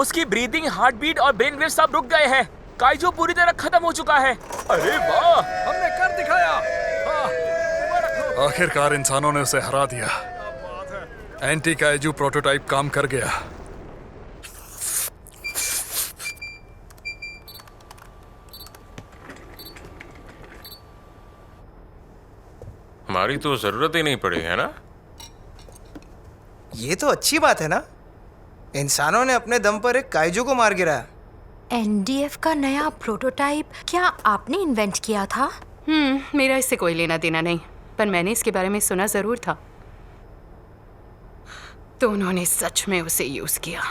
उसकी breathing, heart beat और brain wave सब रुक गए हैं। काइजू पूरी तरह खत्म हो चुका है। अरे वाह, हमने कर दिखाया। आखिरकार इंसानों ने उसे हरा दिया। एंटी काइजू प्रोटोटाइप काम कर गया। हमारी तो जरूरत ही नहीं पड़ी है ना। ये तो अच्छी बात है ना, इंसानों ने अपने दम पर एक काइजू को मार गिराया। एनडीएफ का नया प्रोटोटाइप क्या आपने इन्वेंट किया था? मेरा इससे कोई लेना देना नहीं, पर मैंने इसके बारे में सुना जरूर था। तो उन्होंने सच में उसे यूज किया।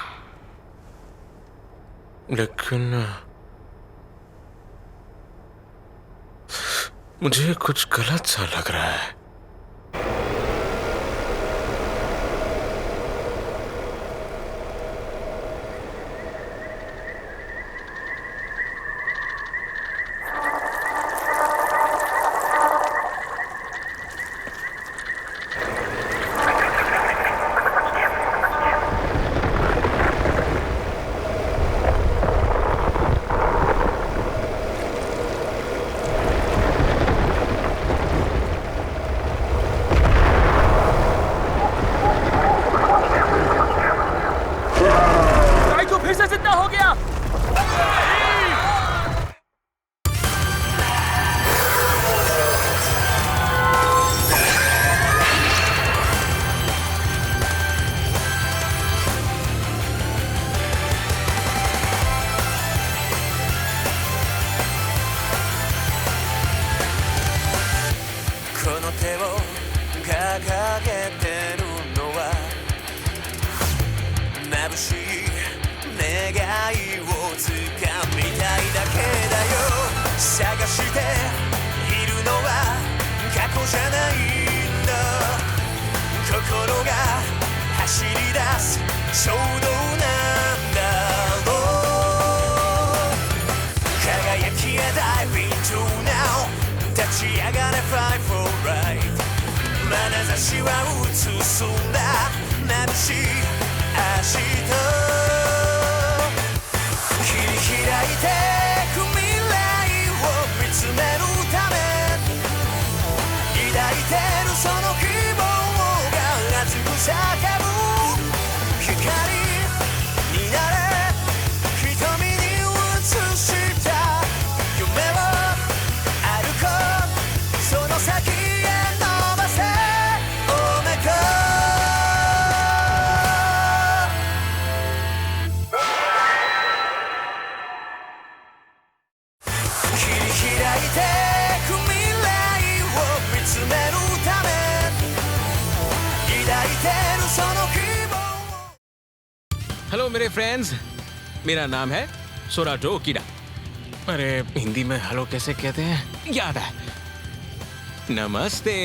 लेकिन मुझे कुछ गलत सा लग रहा है। काइजू फिर से जिंदा हो गया। हेलो मेरे फ्रेंड्स, मेरा नाम है सोराटो किडा। अरे हिंदी में हेलो कैसे कहते हैं याद है। नमस्ते।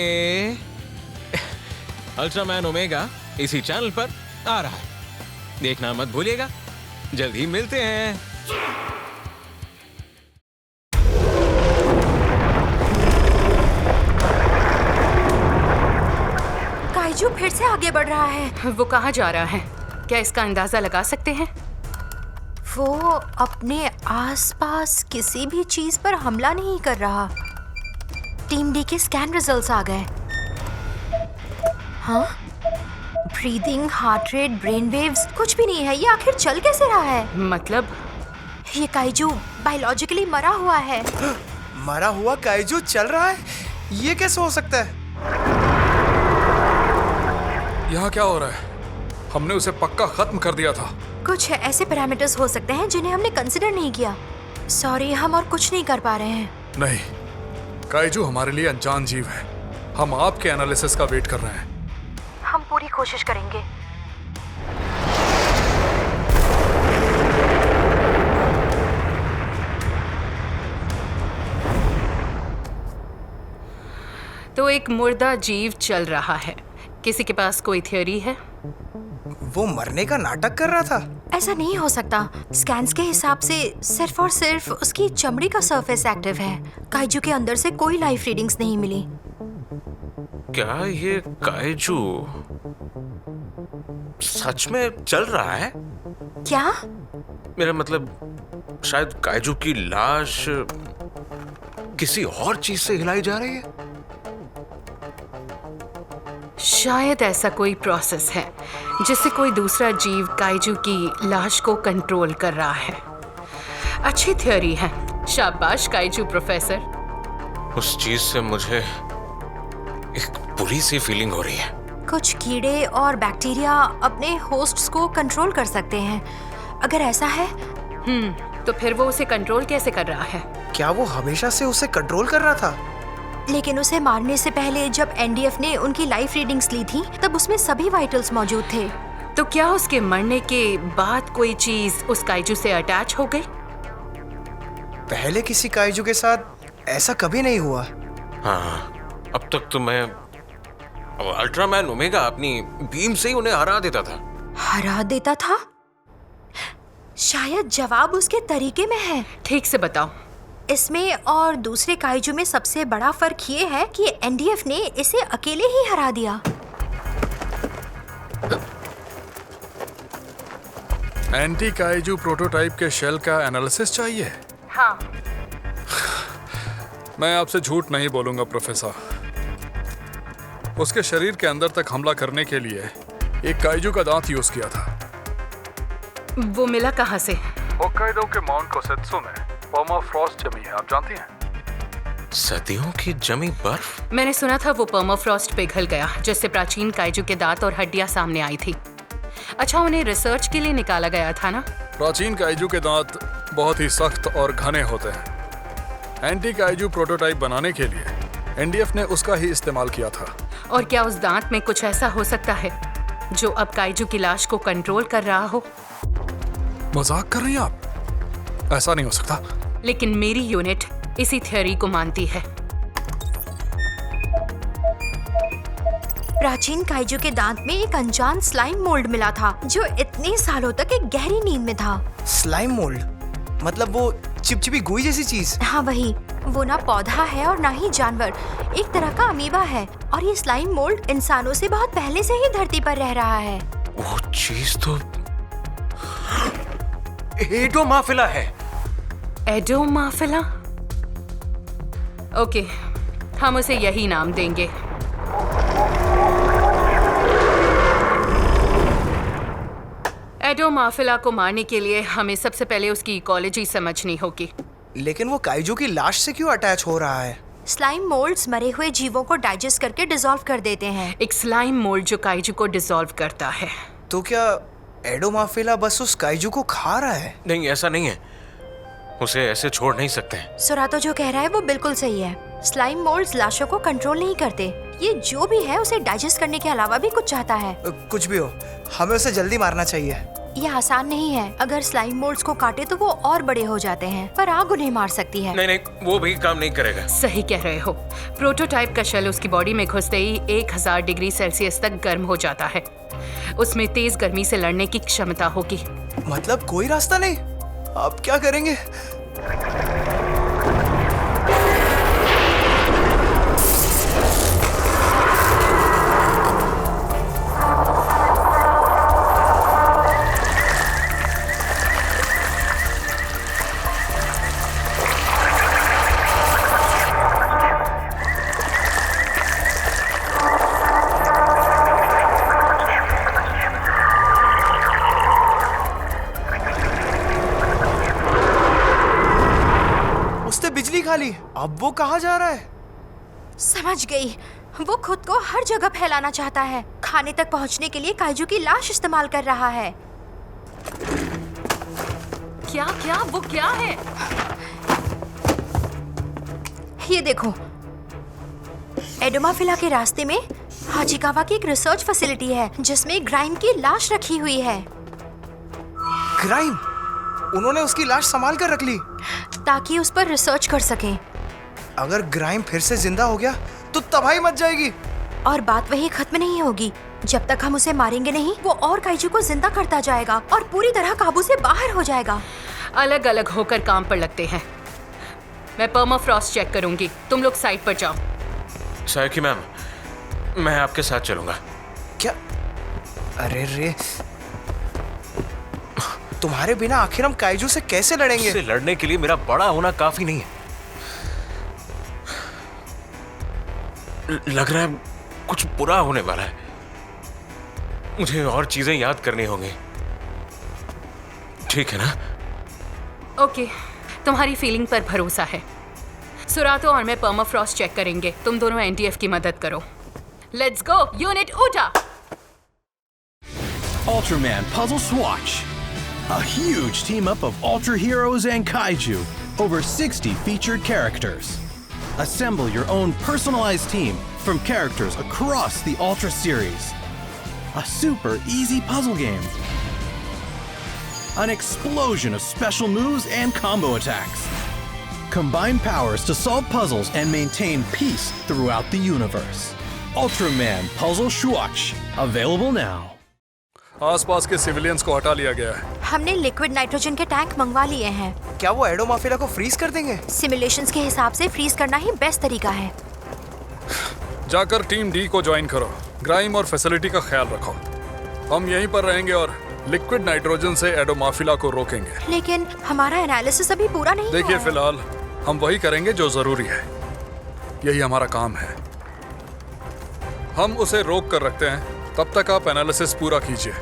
अल्ट्रामैन ओमेगा इसी चैनल पर आ रहा है, देखना मत भूलिएगा। जल्द ही मिलते हैं। काइजू फिर से आगे बढ़ रहा है। वो कहाँ जा रहा है? क्या इसका अंदाजा लगा सकते हैं? वो अपने आसपास किसी भी चीज पर हमला नहीं कर रहा। टीम डी के स्कैन रिजल्ट्स आ गए। हाँ, breathing, heart rate, brain waves कुछ भी नहीं है। ये आखिर चल कैसे रहा है? मतलब ये काइजू बायोलॉजिकली मरा हुआ है। मरा हुआ काइजू चल रहा है? ये कैसे हो सकता है? यहाँ क्या हो रहा है? हमने उसे पक्का खत्म कर दिया था। कुछ ऐसे पैरामीटर्स हो सकते हैं जिन्हें हमने कंसिडर नहीं किया। सॉरी, हम और कुछ नहीं कर पा रहे हैं। नहीं, काइजू हमारे लिए अनजान जीव है। हम आपके एनालिसिस का वेट कर रहे हैं। हम पूरी कोशिश करेंगे। तो एक मुर्दा जीव चल रहा है। किसी के पास कोई थ्योरी है? वो मरने का नाटक कर रहा था। ऐसा नहीं हो सकता। स्कैन्स के हिसाब से सिर्फ और सिर्फ उसकी चमड़ी का सरफेस एक्टिव है। काइजू के अंदर से कोई लाइफ रीडिंग्स नहीं मिली। क्या ये काइजू सच में चल रहा है? क्या? मेरा मतलब शायद काइजू की लाश किसी और चीज से हिलाई जा रही है। शायद ऐसा कोई प्रोसेस है जिससे कोई दूसरा जीव काइजू की लाश को कंट्रोल कर रहा है। अच्छी थ्योरी है। शाबाश काइजू प्रोफेसर। उस चीज से मुझे एक बुरी सी फीलिंग हो रही है। कुछ कीड़े और बैक्टीरिया अपने होस्ट्स को कंट्रोल कर सकते हैं। अगर ऐसा है तो फिर वो उसे कंट्रोल कैसे कर रहा है? क्या वो हमेशा से उसे कंट्रोल कर रहा था? लेकिन उसे मारने से पहले जब एनडीएफ ने उनकी लाइफ रीडिंग्स ली थी तब उसमें सभी वाइटल्स मौजूद थे। तो क्या उसके मरने के बाद कोई चीज उस काइजू से अटैच हो गई? पहले किसी काइजू के साथ ऐसा कभी नहीं हुआ। हाँ, अब तक तो मैं अल्ट्रामैन ओमेगा अपनी बीम से ही उन्हें हरा देता था। हरा देता था? शायद जवाब उसके तरीके में है। ठीक से बताओ। इसमें और दूसरे काइजू में सबसे बड़ा फर्क ये है कि एनडीएफ ने इसे अकेले ही हरा दिया। एंटी काइजू प्रोटोटाइप के शेल का एनालिसिस चाहिए? हाँ। मैं आपसे झूठ नहीं बोलूंगा प्रोफेसर। उसके शरीर के अंदर तक हमला करने के लिए एक काइजू का दांत यूज किया था। वो मिला कहाँ से? होक्काइडो के माउंट कोसेत्सु में पर्माफ्रॉस्ट जमी है, आप जानती हैं? सदियों की जमी बर्फ। मैंने सुना था वो पर्माफ्रॉस्ट पिघल गया जिससे प्राचीन काइजू के दांत और हड्डियां सामने आई थी। अच्छा, उन्हें रिसर्च के लिए निकाला गया था ना? प्राचीन काइजू के दांत बहुत ही सख्त और घने होते हैं। एंटी काइजू प्रोटोटाइप बनाने के लिए एनडीएफ ने उसका ही इस्तेमाल किया था। और क्या उस दांत में कुछ ऐसा हो सकता है जो अब काइजू की लाश को कंट्रोल कर रहा हो? मजाक कर रही हैं आप? ऐसा नहीं हो सकता। लेकिन मेरी यूनिट इसी थ्योरी को मानती है। प्राचीन काइजू के दांत में एक अनजान स्लाइम मोल्ड मिला था जो इतने सालों तक एक गहरी नींद में था। स्लाइम मोल्ड मतलब वो चिपचिपी गुई जैसी चीज? हाँ वही। वो ना पौधा है और ना ही जानवर, एक तरह का अमीबा है। और ये स्लाइम मोल्ड इंसानों से बहुत पहले से ही धरती पर रह रहा है। वो चीज तो एडोमाफिला है। एडोमाफिला? ओके, हम उसे यही नाम देंगे। एडोमाफिला को मारने के लिए हमें सबसे पहले उसकी इकोलॉजी समझनी होगी। लेकिन वो काइजू की लाश से क्यों अटैच हो रहा है? स्लाइम मोल्ड्स मरे हुए जीवों को डाइजेस्ट करके डिसॉल्व कर देते हैं। एक स्लाइम मोल्ड जो काइजू को डिसॉल्व करता है। तो क्या एडोमाफिला बस उस काइजू को खा रहा है? नहीं, ऐसा नहीं है। उसे ऐसे छोड़ नहीं सकते। सोरातो जो कह रहा है वो बिल्कुल सही है। स्लाइम मोल्ड्स लाशों को कंट्रोल नहीं करते। ये जो भी है उसे डाइजेस्ट करने के अलावा भी कुछ चाहता है। कुछ भी हो, हमें उसे जल्दी मारना चाहिए। ये आसान नहीं है। अगर स्लाइम मोल्ड्स को काटे तो वो और बड़े हो जाते हैं, पर आग उन्हें मार सकती है। नहीं, वो भी काम नहीं करेगा। सही कह रहे हो। प्रोटोटाइप का शेल उसकी बॉडी में घुसते ही 1000 डिग्री सेल्सियस तक गर्म हो जाता है। उसमें तेज गर्मी से लड़ने की क्षमता होगी। मतलब कोई रास्ता नहीं? अब क्या करेंगे? बिजली खाली। अब वो कहाँ जा रहा है? समझ गई। वो खुद को हर जगह फैलाना चाहता है। खाने तक पहुंचने के लिए काइजू की लाश इस्तेमाल कर रहा है। क्या वो क्या है? ये देखो, एडोमाफिला के रास्ते में हाजिकावा की एक रिसर्च फैसिलिटी है जिसमें ग्राइम की लाश रखी हुई है। ग्राइम? उन्होंने उसकी लाश संभाल कर रख ली ताकि उस पर रिसर्च कर सकें। अगर ग्राइम फिर से जिंदा हो गया तो तबाही मच जाएगी। और बात वही खत्म नहीं होगी। जब तक हम उसे मारेंगे नहीं, वो और काइजू को जिंदा करता जाएगा और पूरी तरह काबू से बाहर हो जाएगा। अलग अलग होकर काम पर लगते हैं। मैं पर्माफ्रॉस्ट चेक करूंगी, तुम लोग साइट पर जाओ। सायकी मैम, मैं आपके साथ चलूंगा। क्या? अरे रे, तुम्हारे बिना आखिर हम काइजू से कैसे लड़ेंगे? उससे लड़ने के लिए मेरा बड़ा होना काफी नहीं है। लग रहा है कुछ बुरा होने वाला है। मुझे और चीजें याद करनी होंगी। ठीक है ना? ओके, तुम्हारी फीलिंग पर भरोसा है। सुरातो और मैं पर्माफ्रॉस्ट चेक करेंगे, तुम दोनों एनडीएफ की मदद करो। Let's go unit ऊटा। Ultraman Puzzle Swatch. A huge team up of Ultra Heroes and Kaiju. Over 60 featured characters. Assemble your own personalized team from characters across the Ultra series. A super easy puzzle game. An explosion of special moves and combo attacks. Combine powers to solve puzzles and maintain peace throughout the universe. Ultraman Puzzle Swatch. Available now. आसपास के civilians को हटा लिया गया है। हमने liquid nitrogen के tank मंगवा लिए हैं। क्या वो एडोमाफिला को फ्रीज कर देंगे? सिमुलेशंस के हिसाब से फ्रीज करना ही बेस्ट तरीका है। जाकर टीम डी को ज्वाइन करो। ग्राइम और फैसिलिटी का ख्याल रखो। हम यहीं पर रहेंगे और लिक्विड नाइट्रोजन से एडोमाफिला को रोकेंगे। लेकिन हमारा एनालिसिस अभी पूरा नहीं हुआ देखिए, है। फिलहाल हम वही करेंगे जो जरूरी है। यही हमारा काम है। हम उसे रोक कर रखते हैं, तब तक आप एनालिसिस पूरा कीजिए।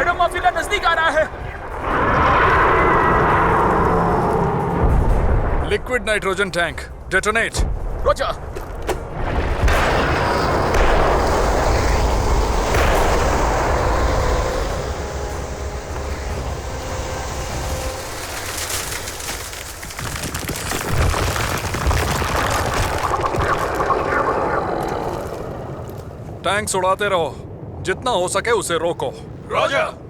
एडोमाफिला नजदीक आ रहा है। Liquid nitrogen tank detonate. Roger. Tanks उड़ाते रहो, जितना हो सके उसे रोको। रोजर।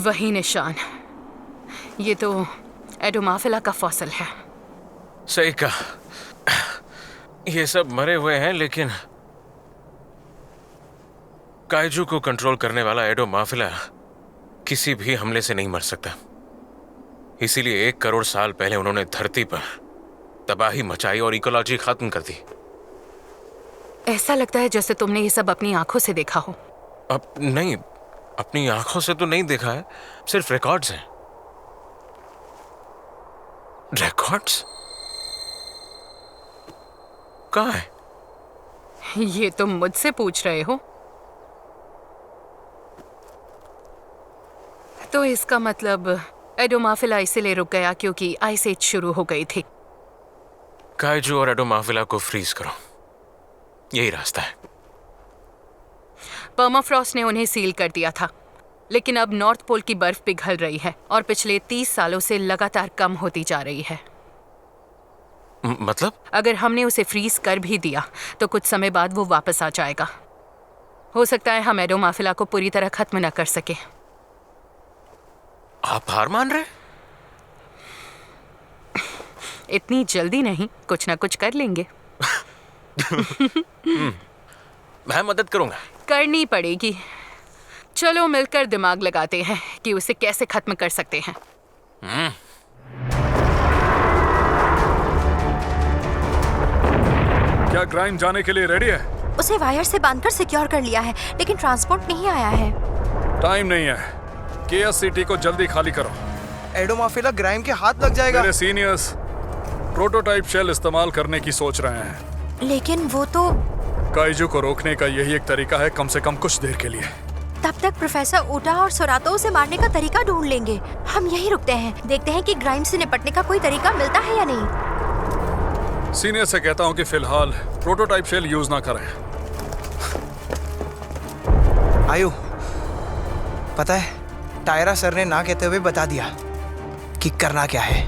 वही निशान, ये तो एडोमाफिला का फॉसिल है। सही कहा। ये सब मरे हुए हैं, लेकिन काइजू को कंट्रोल करने वाला एडोमाफिला किसी भी हमले से नहीं मर सकता। इसीलिए 1 करोड़ साल पहले उन्होंने धरती पर तबाही मचाई और इकोलॉजी खत्म कर दी। ऐसा लगता है जैसे तुमने ये सब अपनी आंखों से देखा हो। अब नहीं, अपनी आंखों से तो नहीं देखा है, सिर्फ रिकॉर्ड्स हैं। रिकॉर्ड्स? कहाँ है? ये तुम मुझसे पूछ रहे हो? तो इसका मतलब एडोमाफिला इसीलिए रुक गया क्योंकि आइस एज शुरू हो गई थी। काइजू और एडोमाफिला को फ्रीज करो, यही रास्ता है। पर्माफ्रॉस्ट ने उन्हें सील कर दिया था, लेकिन अब नॉर्थ पोल की बर्फ पिघल रही है और पिछले 30 सालों से लगातार कम होती जा रही है। मतलब? अगर हमने उसे फ्रीज कर भी दिया तो कुछ समय बाद वो वापस आ जाएगा। हो सकता है हम एडोमाफिला को पूरी तरह खत्म न कर सके। आप हार मान रहे? इतनी जल्दी नहीं, कुछ ना कुछ कर लेंगे। मैं मदद करूंगा। करनी पड़ेगी। चलो मिलकर दिमाग लगाते हैं कि उसे कैसे खत्म कर सकते हैं। क्या ग्राइम जाने के लिए रेडी है? उसे वायर से बांधकर सिक्योर कर लिया है, लेकिन ट्रांसपोर्ट नहीं आया है। टाइम नहीं है। केएस सिटी को जल्दी खाली करो। एडोमाफिला ग्राइम के हाथ लग जाएगा। मेरे सीनियर्स प्रोटोटाइप शेल इस्तेमाल करने की सोच रहे हैं। लेकिन वो तो काइजू को रोकने का यही एक तरीका है, कम से कम कुछ देर के लिए। तब तक प्रोफेसर ऊटा और सोरातो उसे मारने का तरीका ढूंढ लेंगे। हम यही रुकते हैं, देखते हैं कि ग्राइम से निपटने का कोई तरीका मिलता है या नहीं। सीनियर से कहता हूँ कि फिलहाल प्रोटोटाइप शेल यूज ना करें। आयु, पता है टायरा सर ने ना कहते हुए बता दिया कि करना क्या है,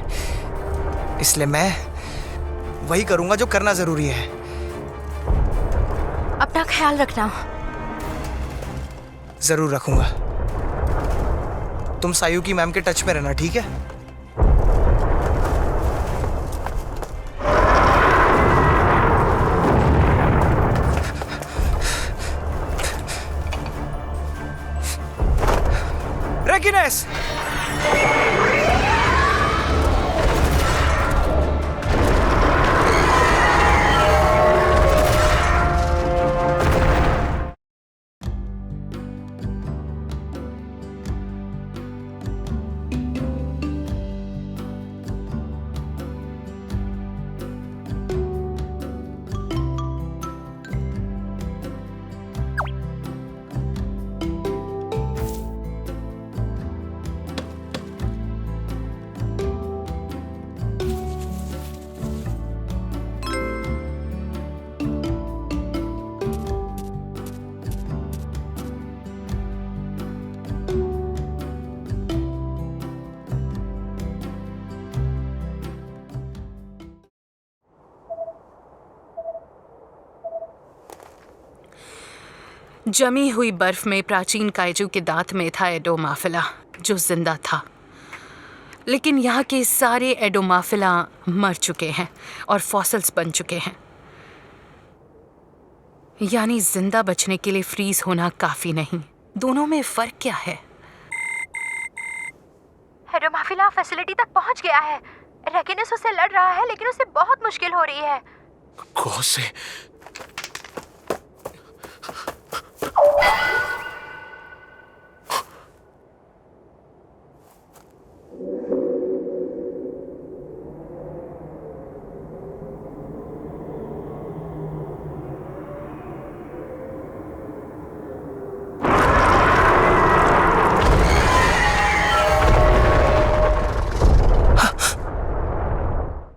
इसलिए मैं वही करूंगा जो करना जरूरी है। अपना ख्याल रखना। जरूर रखूंगा। तुम सायुकी मैम के टच में रहना, ठीक है? रेकिनेस! जमी हुई बर्फ में प्राचीन काइजू के दांत में था एडोमाफिला, जो जिंदा था। लेकिन यहाँ के सारे एडोमाफिला मर चुके हैं और फॉसिल्स बन चुके हैं। यानी जिंदा बचने के लिए फ्रीज होना काफी नहीं। दोनों में फर्क क्या है? एडोमाफिला फैसिलिटी तक पहुंच गया है। रेगिनस उससे लड़ रहा है, लेकिन उसे बहुत मुश्किल हो रही है। कोसे,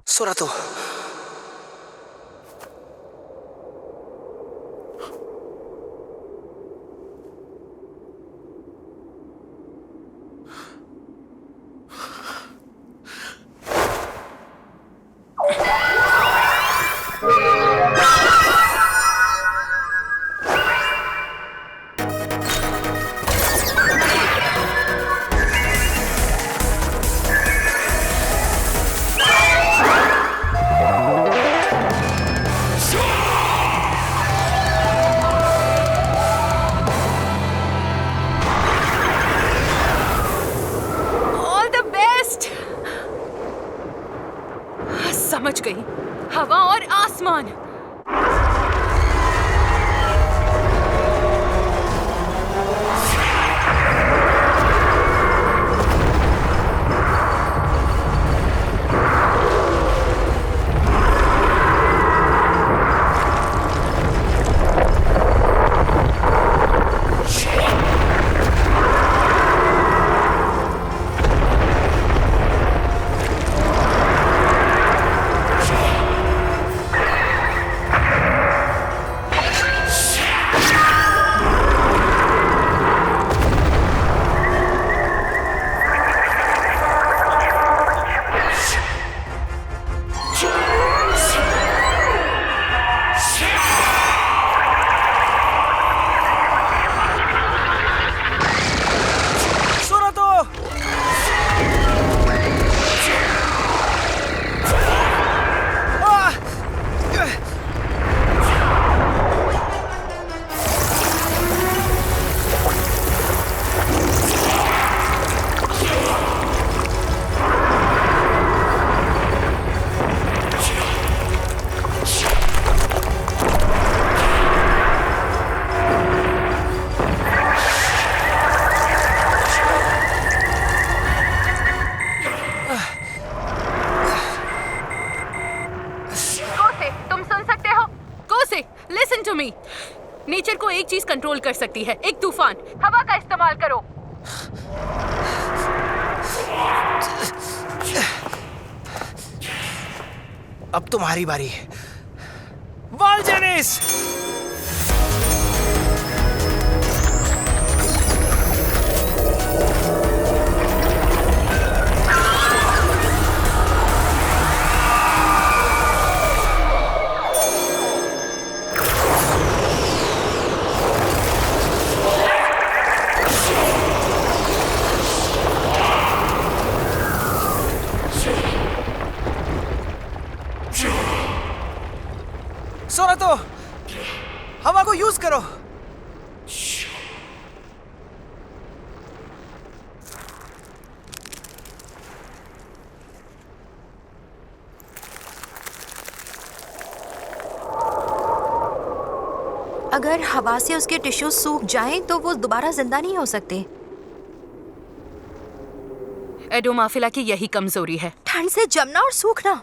सोरातो, समझ गई। हवा और आसमान। नेचर को एक चीज कंट्रोल कर सकती है, एक तूफान। हवा का इस्तेमाल करो। अब तुम्हारी बारी। वालजेनिस! सोरातो, हवा को यूज करो। अगर हवा से उसके टिश्यूज सूख जाएं तो वो दोबारा जिंदा नहीं हो सकते। एडोमाफिला की यही कमजोरी है, ठंड से जमना और सूखना।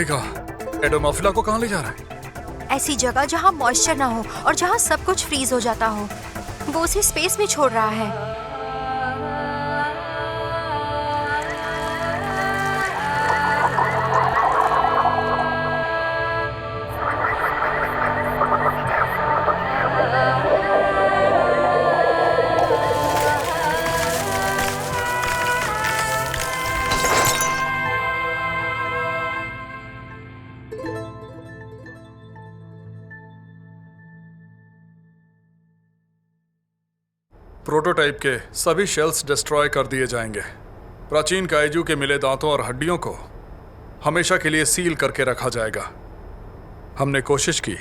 ओमेगा एडोमाफिला को कहाँ ले जा रहा है? ऐसी जगह जहाँ मॉइस्चर ना हो और जहाँ सब कुछ फ्रीज हो जाता हो। वो उसे स्पेस में छोड़ रहा है। प्रोटोटाइप के सभी शेल्स डिस्ट्रॉय कर दिए जाएंगे। प्राचीन काइजू के मिले दांतों और हड्डियों को हमेशा के लिए सील करके रखा जाएगा। हमने कोशिश की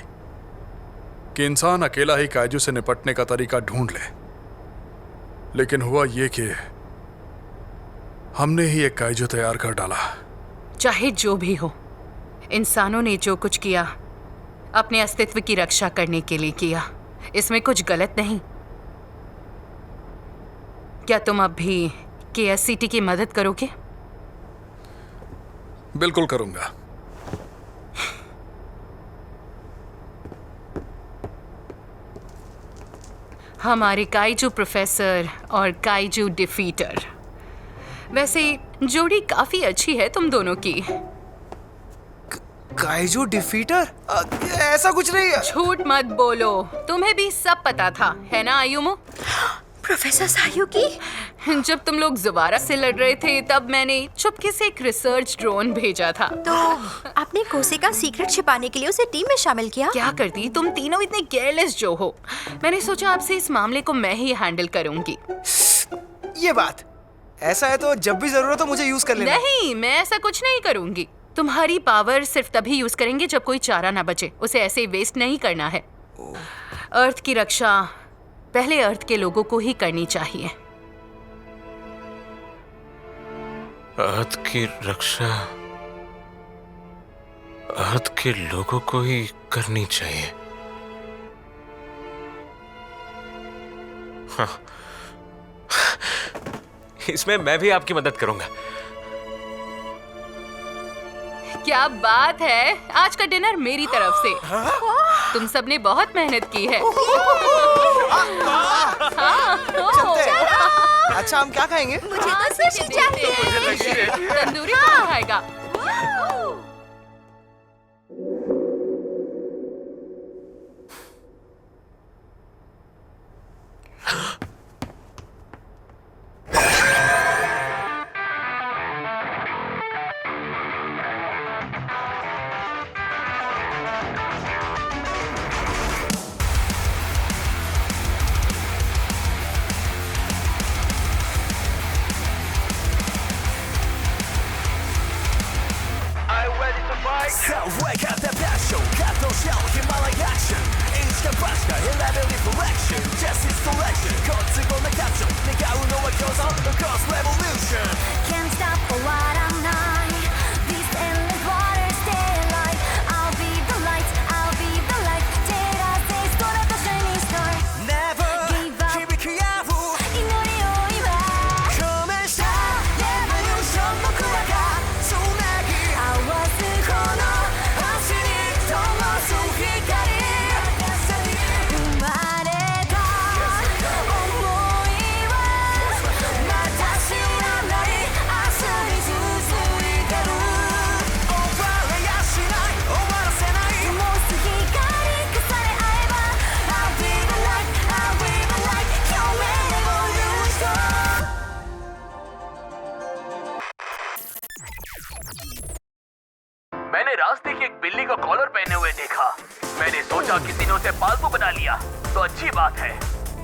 कि इंसान अकेला ही काइजू से निपटने का तरीका ढूंढ ले, लेकिन हुआ ये कि हमने ही एक काइजू तैयार कर डाला। चाहे जो भी हो, इंसानों ने जो कुछ किया अपने अस्तित्व की रक्षा करने के लिए किया। इसमें कुछ गलत नहीं। क्या तुम अब भी KSCT की मदद करोगे? बिल्कुल करूंगा। हमारे काइजू प्रोफेसर और काइजू डिफीटर। वैसे जोड़ी काफी अच्छी है तुम दोनों की। काइजू डिफीटर? ऐसा कुछ नहीं है। झूठ मत बोलो, तुम्हें भी सब पता था, है ना आयुमो? प्रोफेसर सायुकी, जब तुम लोग जुबारा से लड़ रहे थे तब मैंने चुपके से एक रिसर्च ड्रोन भेजा था। तो आपने कोसे का सीक्रेट छिपाने के लिए उसे टीम में शामिल किया? क्या करती, तुम तीनों इतने केयरलेस जो हो। मैंने सोचा आपसे इस मामले को मैं ही हैंडल करूंगी। ये बात ऐसा है तो जब भी जरूरत हो मुझे यूज कर लेना। नहीं, मैं ऐसा कुछ नहीं करूंगी। तुम्हारी पावर सिर्फ तभी यूज करेंगे जब कोई चारा ना बचे। उसे ऐसे वेस्ट नहीं करना है। अर्थ की रक्षा पहले अर्थ के लोगों को ही करनी चाहिए। अर्थ की रक्षा अर्थ के लोगों को ही करनी चाहिए। हाँ। इसमें मैं भी आपकी मदद करूंगा। क्या बात है, आज का डिनर मेरी तरफ से। तुम सबने बहुत मेहनत की है। अच्छा, हम क्या खाएंगे? मुझे तो सुशी चाहिए। तंदूरी कौन खाएगा? So wake up the passion, cut the shell, Himalaya action. Instant pasta, elaborate reflection, justice selection, cuts on the capsule. Nigga, who know what goes on across revolution. Can't stop for what I'm not. These endless waters stay alive. I'll be the light, I'll be the light. Terra se stora the shining star. Never Give up. Hibikuyabu. Inori o iwa. Komesha Revolution no kuraka. Tsunagi. Awazu kono hashi ni tomasu hikari. Umareta omoi wa mata shiranai asu ni susuikeru. Obaraya shinai, owasenai. Mosu hikari kusare aeba. I'll be the light, I'll be the light. Kyome revolution. मैंने रास्ते की एक बिल्ली को collar पहने हुए देखा। मैंने सोचा किसी ने उसे पालतू बना लिया तो अच्छी बात है,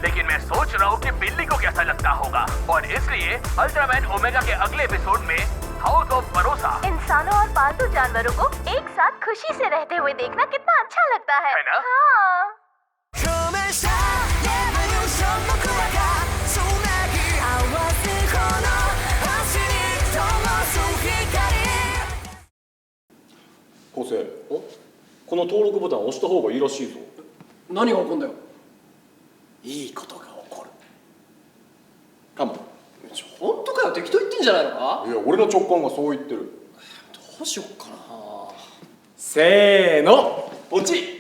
लेकिन मैं सोच रहा हूँ कि बिल्ली को कैसा लगता होगा। और इसलिए अल्ट्रामैन ओमेगा के अगले एपिसोड में हाउस ऑफ भरोसा। इंसानों और पालतू जानवरों को एक साथ खुशी से रहते हुए देखना कितना अच्छा लगता है ना? हाँ। Komesha revolution no kuraka. Tsunagi. Awazu kono hashi ni tomasu hikari. 昴生、この登録ボタン押した方がいいらしいぞ。何が起こるんだよ。いいことが起こるかも。本当かよ、適当言ってんじゃないのか。いや、俺の直感がそう言ってる。どうしよっかな。せーのポチ